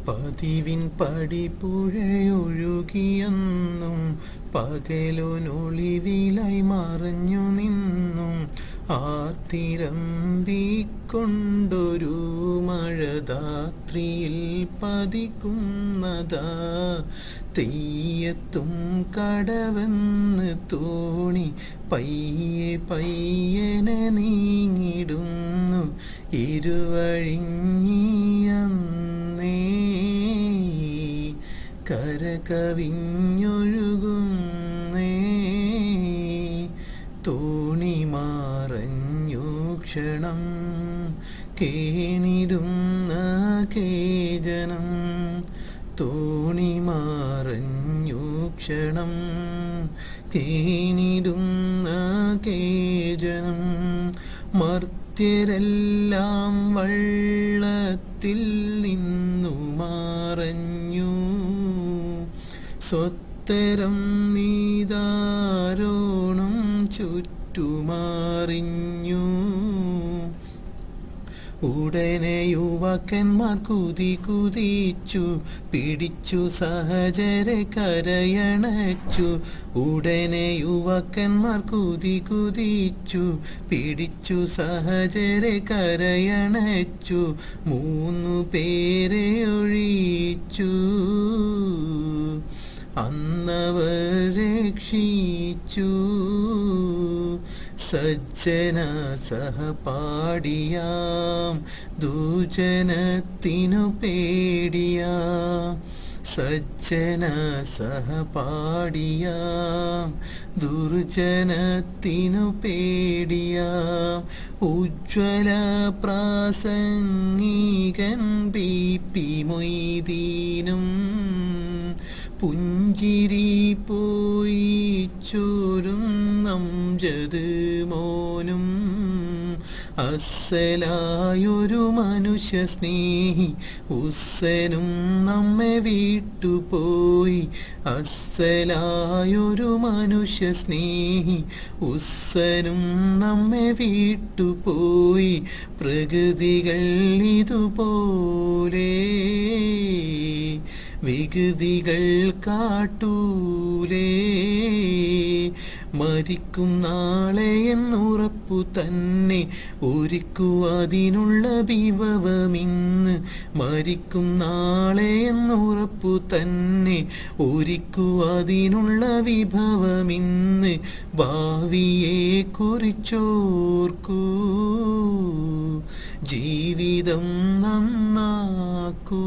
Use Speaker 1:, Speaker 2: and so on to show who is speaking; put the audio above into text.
Speaker 1: പതിവിൻ പടിപ്പുഴയൊഴുകിയെന്നും പകലൊനൊളിവിലായി മറഞ്ഞു നിന്നും ആർത്തിരമ്പിക്കൊണ്ടൊരു മഴധാത്രിയിൽ പതിക്കുന്നതാ തെയ്യത്തും കടവെന്ന് തോണി പയ്യെ പയ്യനെ നീങ്ങിടുന്നു ഇരുവഴിഞ്ഞിയന്നേ കര കവിഞ്ഞൊഴുകുന്നേ തോണി മാറഞ്ഞു ക്ഷണം കേണിടുന്ന കേജനം തോണി മാറഞ്ഞു ക്ഷണം കേണിടുന്ന കേജനം മർത്യരെല്ലാം വള്ളത്തിൽ നിന്നു മാറഞ്ഞു സ്വത്തരം നീതാരോണം ചുറ്റുമാറിഞ്ഞു ഉടനെ യുവാക്കന്മാർ കുതിച്ചു പിടിച്ചു സഹചരെ കരയണച്ചു ഉടനെ യുവാക്കന്മാർ കുതിച്ചു പിടിച്ചു സഹചരെ കരയണച്ചു 3 പേരെ ഒഴിച്ചു അന്നവർ രക്ഷിച്ചു സജ്ജന സഹപാഠിയാം ദുജനത്തിനു പേടിയാം സജ്ജന സഹപാഠിയാം ദുർജനത്തിനു പേടിയാം ഉജ്ജ്വല പ്രാസംഗികൻ ബി.പി. മൊയ്തീനും പുഞ്ചിരി പോയി ചോരും അംജദ് മോനും അസ്സലായൊരു മനുഷ്യ സ്നേഹി ഉസ്സനും നമ്മെ വിട്ടുപോയി അസ്സലായൊരു മനുഷ്യ സ്നേഹി ഉസ്സനും നമ്മെ വിട്ടുപോയി പ്രകൃതികൾ ഇതുപോലെ വികൃതികൾ കാട്ടൂലേ മരിക്കും നാളെ എന്നുറപ്പു തന്നെ ഒരുക്കുവതിനുള്ള വിഭവമിന്ന് മരിക്കും നാളെ എന്നുറപ്പു തന്നെ ഒരുക്കുവതിനുള്ള വിഭവമിന്ന് ഭാവിയെ കുറിച്ചോർക്കൂ ജീവിതം നന്നാക്കൂ.